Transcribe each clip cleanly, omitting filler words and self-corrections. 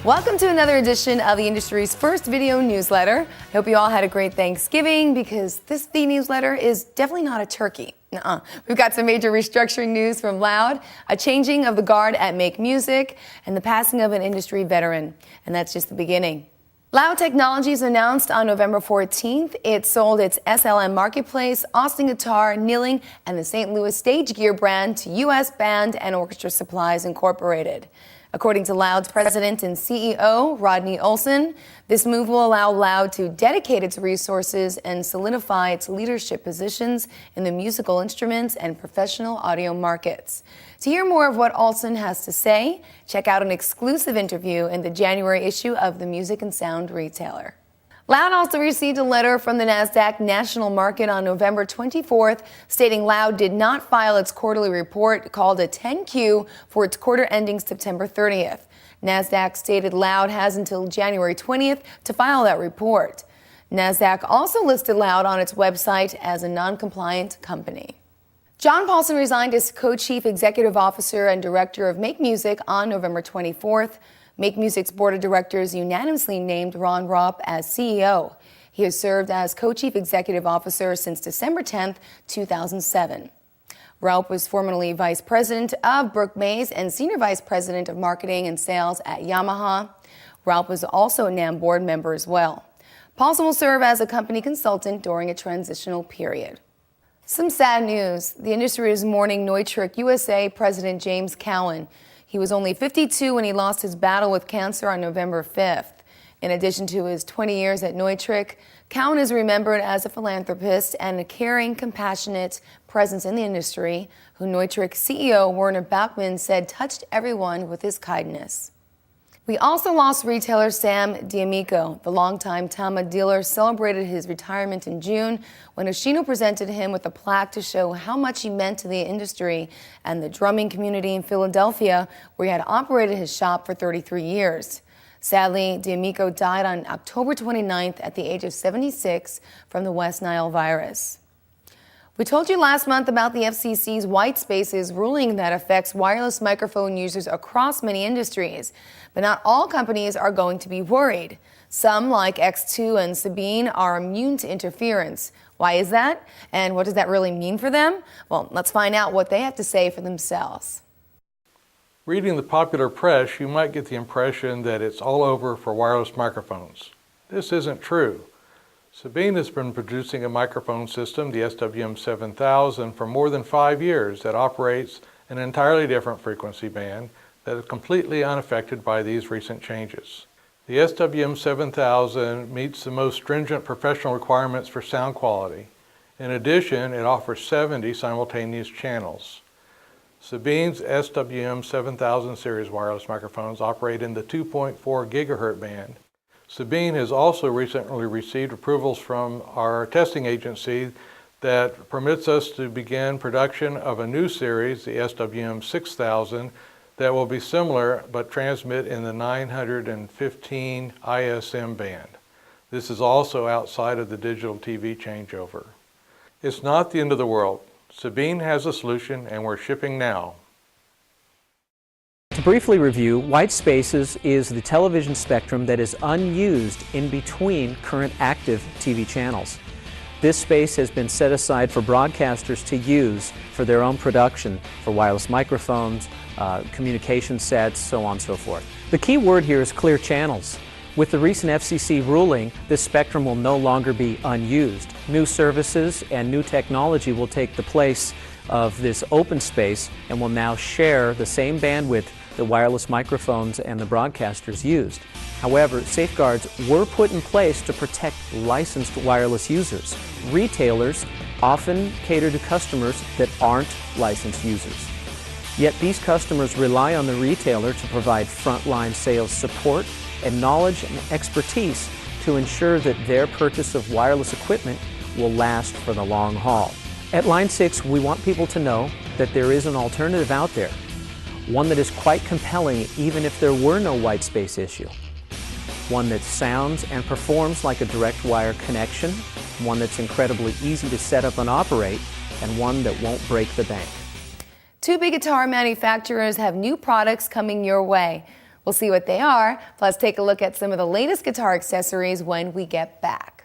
Welcome to another edition of the industry's first video newsletter. I hope you all had a great Thanksgiving because this Vnewsletter is definitely not a turkey. We've got some major restructuring news from Loud, a changing of the guard at Make Music, and the passing of an industry veteran. And that's just the beginning. Loud Technologies announced on November 14th it sold its SLM Marketplace, Austin Guitar, Kneeling, and the St. Louis Stage Gear brand to U.S. Band and Orchestra Supplies Incorporated. According to Loud's president and CEO, Rodney Olson, this move will allow Loud to dedicate its resources and solidify its leadership positions in the musical instruments and professional audio markets. To hear more of what Olson has to say, check out an exclusive interview in the January issue of the Music and Sound Retailer. Loud also received a letter from the NASDAQ National Market on November 24th stating Loud did not file its quarterly report called a 10Q for its quarter ending September 30th. NASDAQ stated Loud has until January 20th to file that report. NASDAQ also listed Loud on its website as a non-compliant company. John Paulson resigned as co-chief executive officer and director of Make Music on November 24th. Make Music's board of directors unanimously named Ron Raup as CEO. He has served as co-chief executive officer since December 10, 2007. Raup was formerly vice president of Brooke Mays and senior vice president of marketing and sales at Yamaha. Raup was also a NAMM board member as well. Paulson will serve as a company consultant during a transitional period. Some sad news. The industry is mourning Neutrik USA president James Cowan. He was only 52 when he lost his battle with cancer on November 5th. In addition to his 20 years at Neutrik, Cowan is remembered as a philanthropist and a caring, compassionate presence in the industry, who Neutrik CEO Werner Bachmann said touched everyone with his kindness. We also lost retailer Sam D'Amico. The longtime Tama dealer celebrated his retirement in June when Oshino presented him with a plaque to show how much he meant to the industry and the drumming community in Philadelphia, where he had operated his shop for 33 years. Sadly, D'Amico died on October 29th at the age of 76 from the West Nile virus. We told you last month about the FCC's white spaces ruling that affects wireless microphone users across many industries. But not all companies are going to be worried. Some, like X2 and Sabine, are immune to interference. Why is that? And what does that really mean for them? Well, let's find out what they have to say for themselves. Reading the popular press, you might get the impression that it's all over for wireless microphones. This isn't true. Sabine has been producing a microphone system, the SWM7000, for more than 5 years that operates an entirely different frequency band that is completely unaffected by these recent changes. The SWM7000 meets the most stringent professional requirements for sound quality. In addition, it offers 70 simultaneous channels. Sabine's SWM7000 series wireless microphones operate in the 2.4 gigahertz band. Sabine has also recently received approvals from our testing agency that permits us to begin production of a new series, the SWM6000, that will be similar but transmit in the 915 ISM band. This is also outside of the digital TV changeover. It's not the end of the world. Sabine has a solution and we're shipping now. To briefly review, white spaces is the television spectrum that is unused in between current active TV channels. This space has been set aside for broadcasters to use for their own production for wireless microphones, communication sets, so on and so forth. The key word here is clear channels. With the recent FCC ruling, this spectrum will no longer be unused. New services and new technology will take the place of this open space and will now share the same bandwidth the wireless microphones and the broadcasters used. However, safeguards were put in place to protect licensed wireless users. Retailers often cater to customers that aren't licensed users. Yet these customers rely on the retailer to provide frontline sales support and knowledge and expertise to ensure that their purchase of wireless equipment will last for the long haul. At Line 6, we want people to know that there is an alternative out there, one that is quite compelling even if there were no white space issue. One that sounds and performs like a direct wire connection, one that's incredibly easy to set up and operate, and one that won't break the bank. Two big guitar manufacturers have new products coming your way. We'll see what they are, plus take a look at some of the latest guitar accessories when we get back.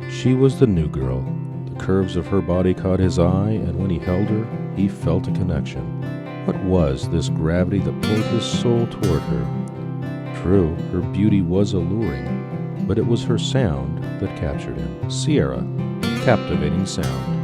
She was the new girl. The curves of her body caught his eye, and when he held her, he felt a connection. What was this gravity that pulled his soul toward her? True, her beauty was alluring, but it was her sound that captured him. Sierra, captivating sound.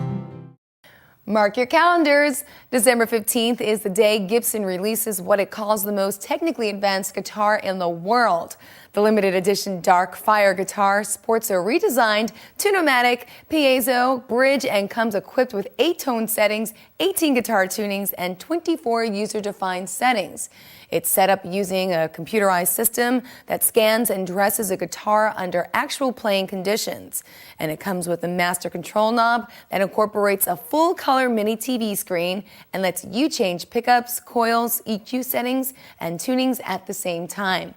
Mark your calendars. December 15th is the day Gibson releases what it calls the most technically advanced guitar in the world. The limited edition Dark Fire guitar sports a redesigned Tune-O-Matic piezo bridge and comes equipped with 8 tone settings, 18 guitar tunings, and 24 user-defined settings. It's set up using a computerized system that scans and dresses a guitar under actual playing conditions. And it comes with a master control knob that incorporates a full-color mini TV screen and lets you change pickups, coils, EQ settings, and tunings at the same time.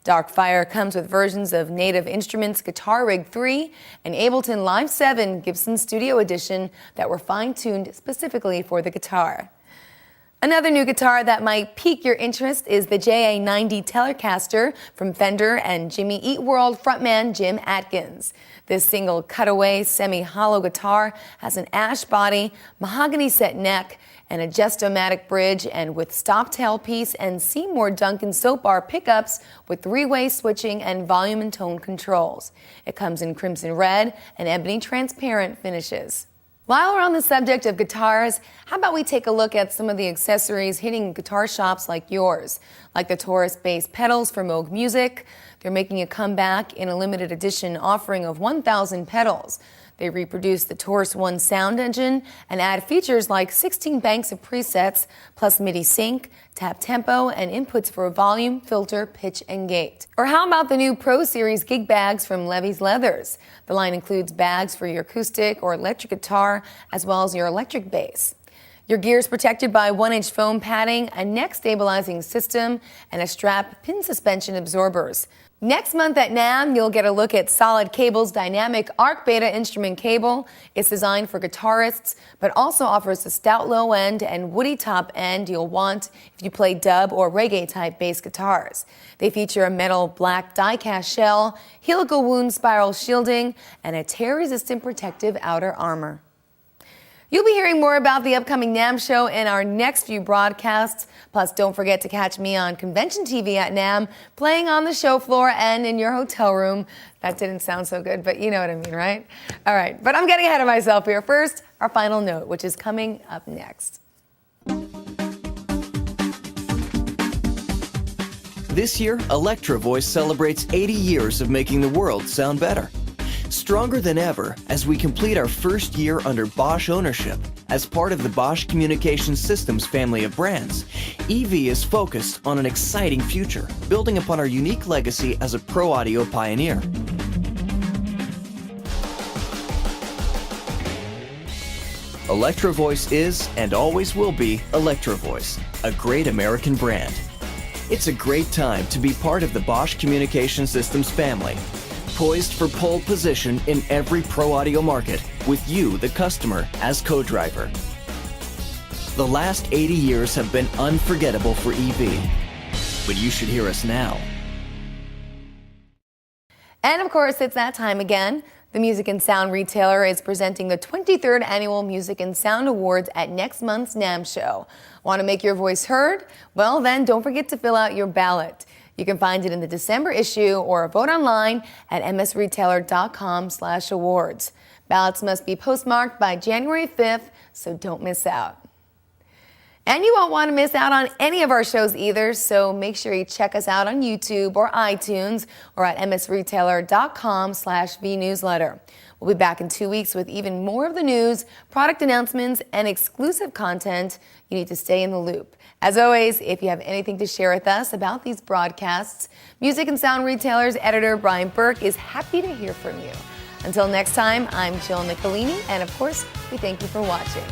Dark Fire comes with versions of Native Instruments Guitar Rig 3 and Ableton Live 7 Gibson Studio Edition that were fine-tuned specifically for the guitar. Another new guitar that might pique your interest is the JA90 Telecaster from Fender and Jimmy Eat World frontman Jim Atkins. This single cutaway semi-hollow guitar has an ash body, mahogany set neck, an Adjustomatic bridge, and with stop tailpiece and Seymour Duncan soap bar pickups with 3-way switching and volume and tone controls. It comes in crimson red and ebony transparent finishes. While we're on the subject of guitars, how about we take a look at some of the accessories hitting guitar shops like yours, like the Taurus bass pedals from Moog Music. They're making a comeback in a limited edition offering of 1,000 pedals. They reproduce the Taurus One sound engine and add features like 16 banks of presets, plus MIDI sync, tap tempo, and inputs for volume, filter, pitch, and gate. Or how about the new Pro Series gig bags from Levy's Leathers? The line includes bags for your acoustic or electric guitar, as well as your electric bass. Your gear is protected by 1-inch foam padding, a neck stabilizing system, and a strap pin suspension absorbers. Next month at NAMM, you'll get a look at Solid Cable's dynamic arc beta instrument cable. It's designed for guitarists, but also offers a stout low end and woody top end you'll want if you play dub or reggae type bass guitars. They feature a metal black die-cast shell, helical wound spiral shielding, and a tear-resistant protective outer armor. You'll be hearing more about the upcoming NAMM show in our next few broadcasts. Plus, don't forget to catch me on Convention TV at NAMM, playing on the show floor and in your hotel room. That didn't sound so good, but you know what I mean, right? All right, but I'm getting ahead of myself here. First, our final note, which is coming up next. This year, Electro Voice celebrates 80 years of making the world sound better. Stronger than ever as we complete our first year under Bosch ownership. As part of the Bosch Communication Systems family of brands, EV is focused on an exciting future, building upon our unique legacy as a pro audio pioneer. Electro Voice is, and always will be, Electro Voice, a great American brand. It's a great time to be part of the Bosch Communication Systems family, poised for pole position in every pro audio market, with you, the customer, as co-driver. The last 80 years have been unforgettable for EV, but you should hear us now. And of course, it's that time again. The Music and Sound retailer is presenting the 23rd Annual Music and Sound Awards at next month's NAMM show. Want to make your voice heard? Well, then don't forget to fill out your ballot. You can find it in the December issue or vote online at msretailer.com/awards. Ballots must be postmarked by January 5th, so don't miss out. And you won't want to miss out on any of our shows either, so make sure you check us out on YouTube or iTunes or at msretailer.com/vnewsletter. We'll be back in 2 weeks with even more of the news, product announcements, and exclusive content. You need to stay in the loop. As always, if you have anything to share with us about these broadcasts, Music and Sound Retailers editor Brian Burke is happy to hear from you. Until next time, I'm Jill Nicolini, and of course, we thank you for watching.